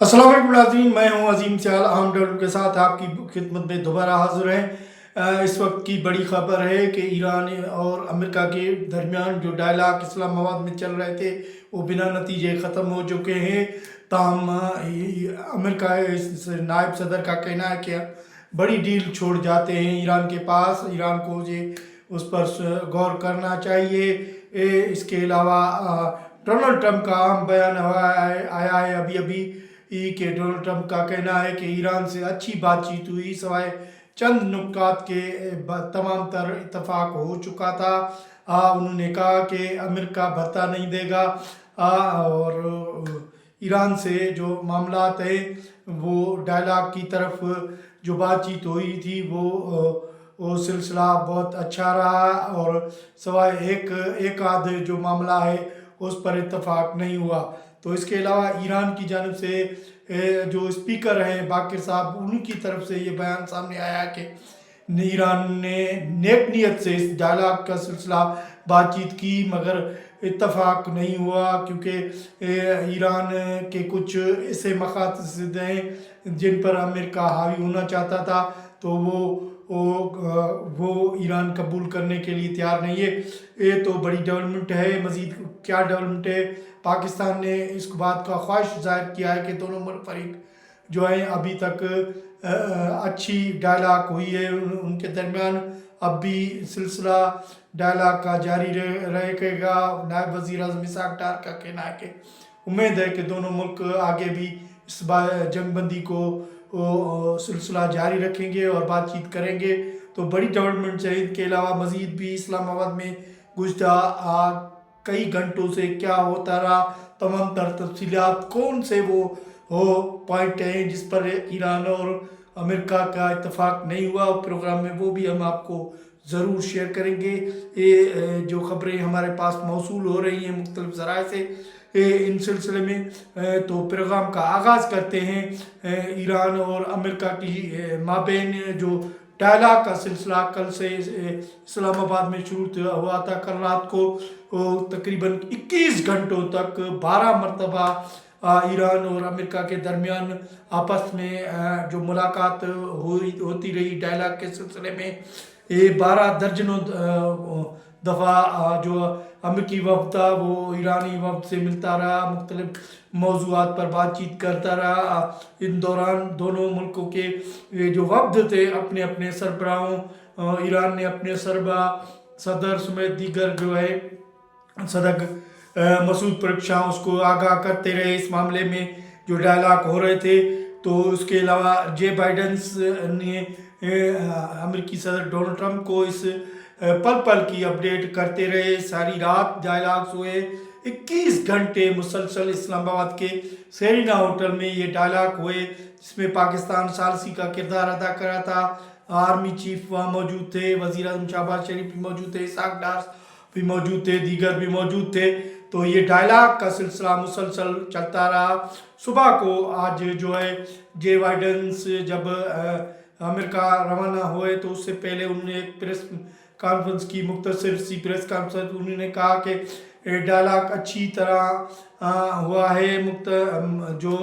अस्सलाम वालेकुम नाज़रीन, मैं हूं अजीम सियाल अहम डॉलर के साथ आपकी खिदमत में दोबारा हाजिर हैं। इस वक्त की बड़ी खबर है कि ईरान और अमेरिका के दरमियान जो डायलॉग इस्लामाबाद में चल रहे थे वो बिना नतीजे ख़त्म हो चुके हैं। ताहम अमेरिका इस नायब सदर का कहना है कि बड़ी डील छोड़ जाते हैं ईरान के पास, ईरान को ये उस पर गौर करना चाहिए। इसके अलावा डोनाल्ड ट्रंप का अहम बयान आया है अभी अभी कि डोनाल्ड ट्रंप का कहना है कि ईरान से अच्छी बातचीत हुई, सिवाय चंद नुकात के तमाम तर इतफाक हो चुका था। उन्होंने कहा कि अमेरिका भत्ता नहीं देगा और ईरान से जो मामलात है वो डायलॉग की तरफ जो बातचीत हुई थी वो सिलसिला बहुत अच्छा रहा और सिवाय एक आध जो मामला है उस पर इत्तफाक नहीं हुआ। तो इसके अलावा ईरान की जानिब से जो स्पीकर हैं बाकिर साहब, उनकी तरफ से ये बयान सामने आया कि ईरान ने नेक नीयत से इस डायलॉग का सिलसिला बातचीत की मगर इत्तफाक नहीं हुआ, क्योंकि ईरान के कुछ ऐसे मकासद हैं जिन पर अमेरिका हावी होना चाहता था, तो वो ईरान कबूल करने के लिए तैयार नहीं है। ये तो बड़ी डेवलपमेंट है। मज़ीद क्या डेवलपमेंट है, पाकिस्तान ने इस बात का ख्वाहिश जाहिर किया है कि दोनों फरीक जो हैं अभी तक अच्छी डायलॉग हुई है उनके दरमियान, अब भी सिलसिला डायलॉग का जारी रहेगा। नायब वज़ीर आज़म इसहाक डार का कहना है कि उम्मीद है कि दोनों मुल्क आगे भी इस जंगबंदी को सिलसिला जारी रखेंगे और बातचीत करेंगे। तो बड़ी डेवलपमेंट है। इनके अलावा मज़ीद भी इस्लामाबाद में गुज़िश्ता कई घंटों से क्या होता रहा, तमाम तर तफसीलात, कौन से वो पॉइंट हैं जिस पर ईरान और अमेरिका का इत्तफाक नहीं हुआ प्रोग्राम में, वो भी हम आपको ज़रूर शेयर करेंगे। ये जो ख़बरें हमारे पास मौसूल हो रही हैं मुख्तलिफ़ ज़राए से इन सिलसिले में, तो प्रोग्राम का आगाज़ करते हैं। ईरान और अमेरिका की माबैन जो डायलॉग का सिलसिला कल से इस्लामाबाद में शुरू हुआ था। कल रात को तकरीबन 21 घंटों तक 12 मरतबा ईरान और अमेरिका के दरमियान आपस में जो मुलाकात होती रही डायलॉग के सिलसिले में। ये 12 दर्जनों दफ़ा जो अमेरिकी वफ़द था वो ईरानी वफ़द से मिलता रहा, मुख्तलिफ मौज़ूआत पर बातचीत करता रहा। इन दौरान दोनों मुल्कों के जो वफ़द थे अपने अपने सरबराहों, ईरान ने अपने सदर समेत दीगर जो है सदक मसूद परीक्षा उसको आगाह करते रहे इस मामले में जो डायलॉग हो रहे थे। तो उसके अलावा जे बाइडेन ने अमेरिकी सदर डोनाल्ड ट्रंप को इस पल पल की अपडेट करते रहे। सारी रात डायलॉग्स हुए, 21 घंटे मुसलसल इस्लामाबाद के सेरिना होटल में ये डायलॉग हुए, जिसमें पाकिस्तान सालसी का किरदार अदा करा था। आर्मी चीफ वहाँ मौजूद थे, वज़ीर आज़म शहबाज शरीफ भी मौजूद थे, इसहाक डार भी मौजूद थे, दीगर भी मौजूद थे। तो ये डायलॉग का सिलसिला मुसलसल चलता रहा। सुबह को आज जो है जे बाइडेन जब अमेरिका रवाना हुए तो उससे पहले उन्होंने एक प्रेस कॉन्फ्रेंस की, मुख्तसर सी प्रेस कॉन्फ्रेंस। उन्होंने कहा कि डायलॉग अच्छी तरह हुआ है, जो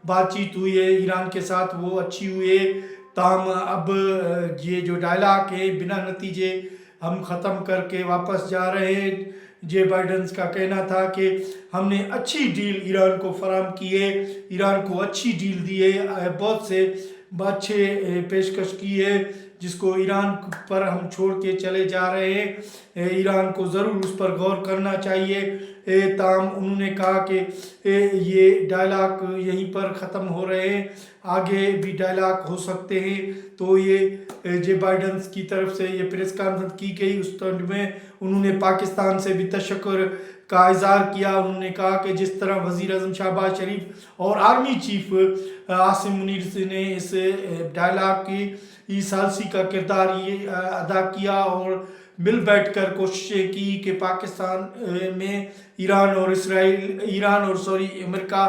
बातचीत हुई है ईरान के साथ वो अच्छी हुई है। ताहम अब ये जो डायलॉग है बिना नतीजे हम ख़त्म करके वापस जा रहे हैं। जे बाइडेन का कहना था कि हमने अच्छी डील ईरान को फराहम की है, ईरान को अच्छी डील दी है, बहुत से अच्छे पेशकश की है जिसको ईरान पर हम छोड़ के चले जा रहे हैं। ईरान को ज़रूर उस पर गौर करना चाहिए। ताहम उन्होंने कहा कि ये डायलॉग यहीं पर ख़त्म हो रहे हैं, आगे भी डायलॉग हो सकते हैं। तो ये जे बाइडेन की तरफ से ये प्रेस कॉन्फ्रेंस की गई, उस टाइम में उन्होंने पाकिस्तान से भी तशक्कुर का इज़हार किया। उन्होंने कहा कि जिस तरह वज़ीर आज़म शहबाज शरीफ और आर्मी चीफ आसिम मुनीर ने इस डायलॉग की सालसी का किरदार ये अदा किया और मिल बैठ कर कोशिशें की कि पाकिस्तान में ईरान और अमेरिका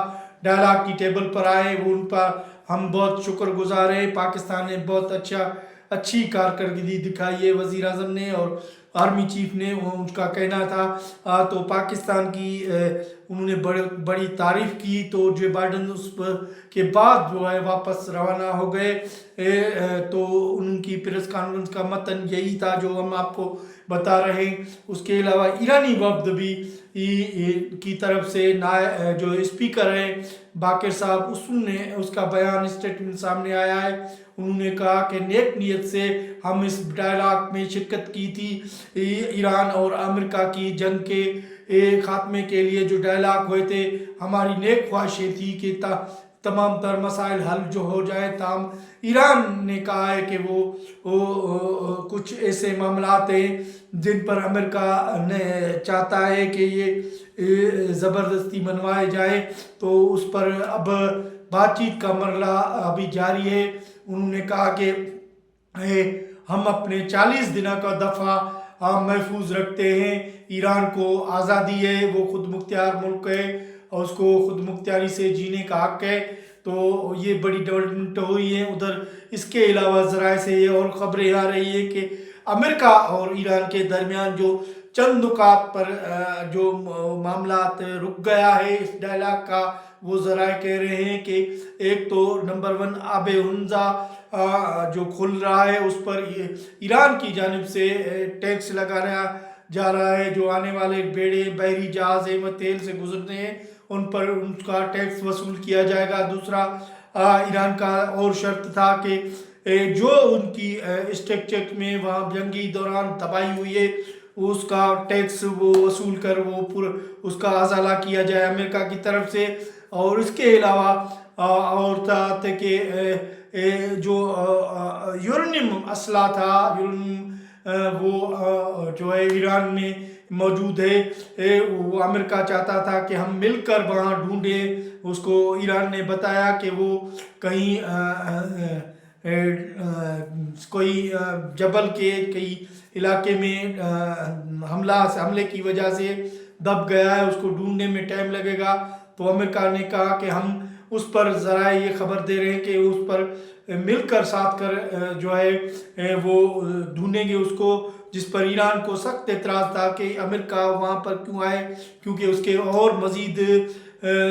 डायलॉग की टेबल पर आए, वो उन पर हम बहुत शुक्रगुजार हैं। पाकिस्तान ने बहुत अच्छी कारकर्दगी दिखाई है वज़ीर आज़म ने और आर्मी चीफ ने, वो उनका कहना था। तो पाकिस्तान की انہوں نے بڑی تعریف کی. تو جو بائیڈن اس کے بعد جو ہے واپس روانہ ہو گئے. تو ان کی پریس کانفرنس کا متن یہی تھا جو ہم آپ کو بتا رہے ہیں. اس کے علاوہ ایرانی وفد بھی کی طرف سے جو اسپیکر ہیں باقر صاحب اس کا بیان اسٹیٹمنٹ سامنے آیا ہے. انہوں نے کہا کہ نیک نیت سے ہم اس ڈائلاگ میں شرکت کی تھی. ایران اور امریکہ کی جنگ کے خاتمے کے لیے جو ڈائلاگ ہوئے تھے ہماری نیک خواہشیں تھی کہ تمام تر مسائل حل جو ہو جائے. تاہم ایران نے کہا ہے کہ وہ کچھ ایسے معاملات ہیں جن پر امریکہ نے چاہتا ہے کہ یہ زبردستی منوائے جائے. تو اس پر اب بات چیت کا مرحلہ ابھی جاری ہے. انہوں نے کہا کہ ہم اپنے 40 دنوں کا دفاع محفوظ رکھتے ہیں. ایران کو آزادی ہے, وہ خود مختار ملک ہے اور اس کو خود مختاری سے جینے کا حق ہے. تو یہ بڑی ڈیولپمنٹ ہوئی ہے. ادھر اس کے علاوہ ذرائع سے یہ اور خبریں آ رہی ہیں کہ امریکہ اور ایران کے درمیان جو چند نکات پر جو معاملات رک گیا ہے اس ڈائلاگ کا, وہ ذرائع کہہ رہے ہیں کہ ایک تو نمبر 1 آب ہرمزہ جو کھل رہا ہے اس پر ایران کی جانب سے ٹیکس لگایا جا رہا ہے. جو آنے والے بیڑے بحری جہاز تیل سے گزرتے ہیں ان پر ان کا ٹیکس وصول کیا جائے گا. دوسرا ایران کا اور شرط تھا کہ جو ان کی اسٹرکچر میں وہاں جنگی دوران تباہی ہوئی ہے اس کا ٹیکس وہ وصول کر وہ اس کا ازالہ کیا جائے امریکہ کی طرف سے. اور اس کے علاوہ اور تھا کہ جو یورینیم اسلحہ تھا, وہ جو ہے ایران میں موجود ہے, وہ امریکہ چاہتا تھا کہ ہم مل کر وہاں ڈھونڈیں. اس کو ایران نے بتایا کہ وہ کہیں کوئی جبل کے کئی علاقے میں حملے کی وجہ سے دب گیا ہے, اس کو ڈھونڈنے میں ٹائم لگے گا. تو امریکہ نے کہا کہ ہم اس پر ذرائع یہ خبر دے رہے ہیں کہ اس پر مل کر ساتھ کر جو ہے وہ ڈھونڈیں گے اس کو, جس پر ایران کو سخت اعتراض تھا کہ امریکہ وہاں پر کیوں آئے, کیونکہ اس کے اور مزید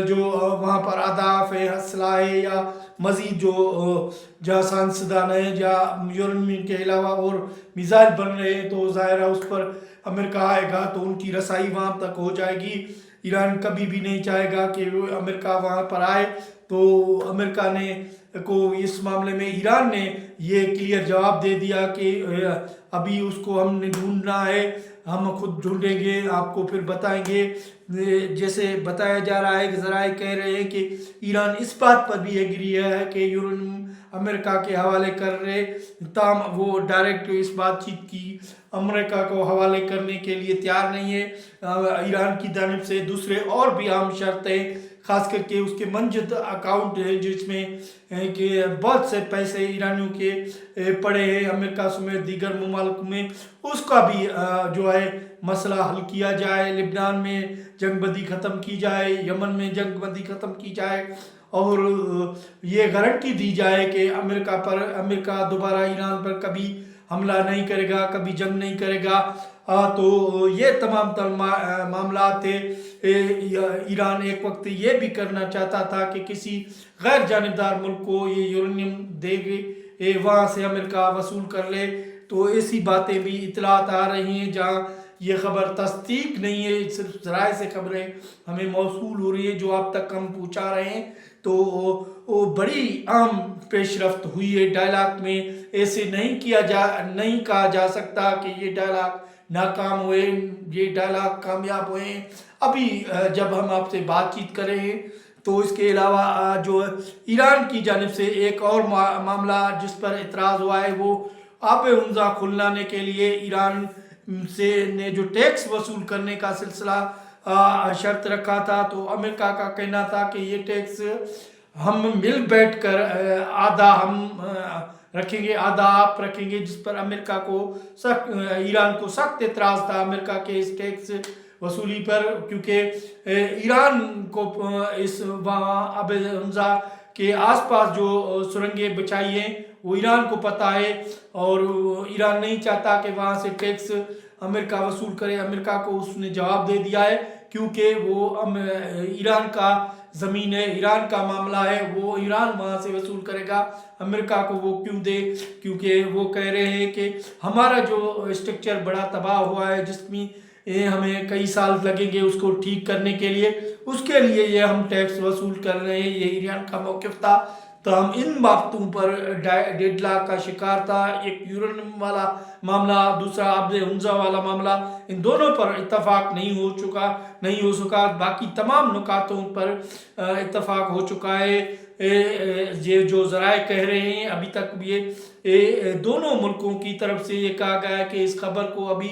جو وہاں پر اہداف ہے, اسلحہ ہے یا مزید جو جہاں سائنسدان ہیں یا یورینیم کے علاوہ اور میزائل بن رہے ہیں, تو ظاہر ہے اس پر امریکہ آئے گا تو ان کی رسائی وہاں تک ہو جائے گی. ایران کبھی بھی نہیں چاہے گا کہ امریکہ وہاں پر آئے. تو امریکہ نے کو اس معاملے میں ایران نے یہ کلیئر جواب دے دیا کہ ابھی اس کو ہم نے ڈھونڈنا ہے, ہم خود ڈھونڈیں گے, آپ کو پھر بتائیں گے. جیسے بتایا جا رہا ہے کہ ذرائع کہہ رہے ہیں کہ ایران اس بات پر بھی ایگری ہے کہ یورینیم امریکہ کے حوالے کر رہے, تاہم وہ ڈائریکٹ اس بات چیت کی امریکہ کو حوالے کرنے کے لیے تیار نہیں ہے. ایران کی جانب سے دوسرے اور بھی اہم شرطیں, خاص کر کے اس کے منجد اکاؤنٹ ہے جس میں کہ بہت سے پیسے ایرانیوں کے پڑے ہیں امریکہ سمیت دیگر ممالک میں, اس کا بھی جو ہے مسئلہ حل کیا جائے. لبنان میں جنگ بندی ختم کی جائے, یمن میں جنگ بندی ختم کی جائے اور یہ گارنٹی دی جائے کہ امریکہ دوبارہ ایران پر کبھی حملہ نہیں کرے گا, کبھی جنگ نہیں کرے گا. تو یہ تمام تر معاملات تھے. ایران ایک وقت یہ بھی کرنا چاہتا تھا کہ کسی غیر جانبدار ملک کو یہ یورینیم دے گے, وہاں سے امریکہ وصول کر لے. تو ایسی باتیں بھی اطلاعات آ رہی ہیں جہاں یہ خبر تصدیق نہیں ہے, صرف ذرائع سے خبریں ہمیں موصول ہو رہی ہیں جو آپ تک ہم پہنچا رہے ہیں. تو وہ بڑی اہم پیش رفت ہوئی ہے ڈائلاگ میں. ایسے نہیں کہا جا سکتا کہ یہ ڈائلاگ ناکام ہوئے, یہ ڈائلاگ کامیاب ہوئے. ابھی جب ہم آپ سے بات چیت کر رہے ہیں تو اس کے علاوہ جو ایران کی جانب سے ایک اور معاملہ جس پر اعتراض ہوا ہے وہ آب ہرمزہ کھلانے کے لیے ایران سے نے جو ٹیکس وصول کرنے کا سلسلہ شرط رکھا تھا. تو امریکہ کا کہنا تھا کہ یہ ٹیکس ہم مل بیٹھ کر آدھا ہم رکھیں گے آدھا آپ رکھیں گے, جس پر امریکہ کو ایران کو سخت اعتراض تھا امریکہ کے اس ٹیکس وصولی پر, کیونکہ ایران کو اس وہاں آب ہرمزہ کے آس پاس جو سرنگیں بچائی ہیں وہ ایران کو پتہ ہے اور ایران نہیں چاہتا کہ وہاں سے ٹیکس امریکہ وصول کرے. امریکہ کو اس نے جواب دے دیا ہے क्योंकि वो ईरान का ज़मीन है, ईरान का मामला है, वो ईरान वहाँ से वसूल करेगा। अमेरिका को वो क्यों दे? क्योंकि वो कह रहे हैं कि हमारा जो स्ट्रक्चर बड़ा तबाह हुआ है, जिसमें हमें कई साल लगेंगे उसको ठीक करने के लिए, उसके लिए ये हम टैक्स वसूल कर रहे हैं। ये ईरान का मौक़िफ़ था। तो हम इन बातों पर डेडलॉक का शिकार था। एक यूरेनियम वाला मामला, दूसरा आब हुंजा वाला मामला, इन दोनों पर इत्तफाक नहीं हो सका। बाकी तमाम नुकातों पर इत्तफाक हो चुका है। ये जो ज़राए कह रहे हैं, अभी तक ये दोनों मुल्कों की तरफ से ये कहा गया है कि इस खबर को अभी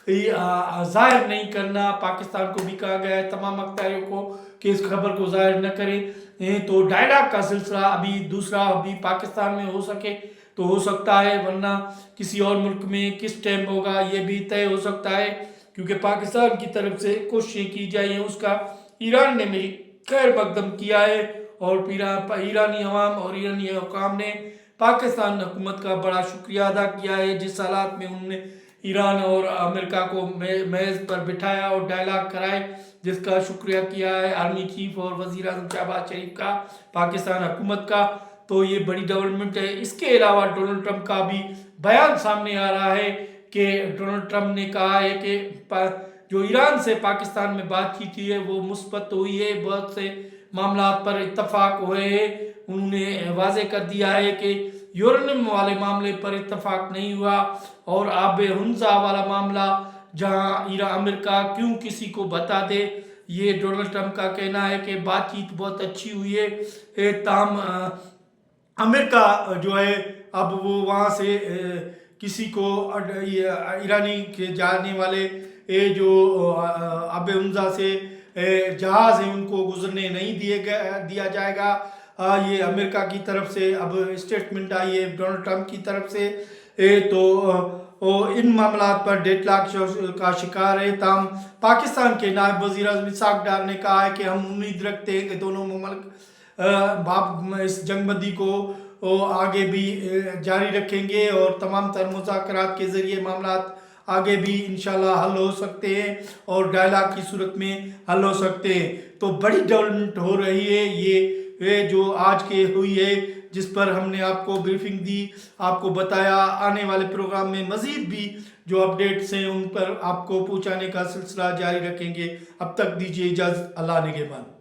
ज़ाहिर नहीं करना। पाकिस्तान को भी कहा गया है, तमाम अख्तियारों को, कि इस खबर को ज़ाहिर न करें। तो डायलॉग का सिलसिला अभी दूसरा अभी पाकिस्तान में हो सके तो हो सकता है, वरना किसी और मुल्क में किस टाइम होगा ये भी तय हो सकता है, क्योंकि पाकिस्तान की तरफ से कोशिशें की जाए उसका ईरान ने मेरी खैर मकदम किया है। और ईरानी अवाम और ईरानी हुकाम ने पाकिस्तान हुकूमत का बड़ा शुक्रिया अदा किया है, जिस हालात में उन्होंने ईरान और अमेरिका को मेज़ पर बिठाया और डायलॉग कराए, जिसका शुक्रिया किया है आर्मी चीफ और वज़ीर आज़म शहबाज शरीफ का, पाकिस्तान हुकूमत का। तो ये बड़ी डेवलपमेंट है। इसके अलावा डोनाल्ड ट्रंप का भी बयान सामने आ रहा है कि डोनाल्ड ट्रंप ने कहा है कि जो ईरान से पाकिस्तान में बातचीत हुई है वो मुस्बत हुई है, बहुत से मामला पर इत्तफाक हुए हैं। उन्होंने वाज़े कर दिया है कि यूरेनियम वाले मामले पर इत्तफाक नहीं हुआ, और आब हुंजा वाला मामला जहां अमेरिका क्यों किसी को बता दे, ये डोनाल्ड ट्रंप का कहना है कि बातचीत बहुत अच्छी हुई है। ताम अमेरिका जो है अब वो वहाँ से किसी को ईरानी के जाने वाले जो आब हुंजा से जहाज़ है उनको गुजरने नहीं दिया जाएगा। ये अमेरिका की तरफ से अब स्टेटमेंट आई है डोनाल्ड ट्रंप की तरफ से। तो इन मामला पर डेडलॉक का शिकार है। ताम पाकिस्तान के नायब वज़ीर आज़म इसहाक़ डार ने कहा है कि हम उम्मीद रखते हैं कि दोनों मुल्क इस जंगबंदी को आगे भी जारी रखेंगे और तमाम तर मुज़ाकरात के ज़रिए मामला आगे भी इंशाल्लाह हल हो सकते हैं और डायलॉग की सूरत में हल हो सकते हैं। तो बड़ी डेवलपमेंट हो रही है ये जो आज के हुई है, जिस पर हमने आपको ब्रीफिंग दी, आपको बताया। आने वाले प्रोग्राम में मज़ीद भी जो अपडेट्स हैं उन पर आपको पहुँचाने का सिलसिला जारी रखेंगे। अब तक दीजिए इजाज़त। अल्लाह निगहबान।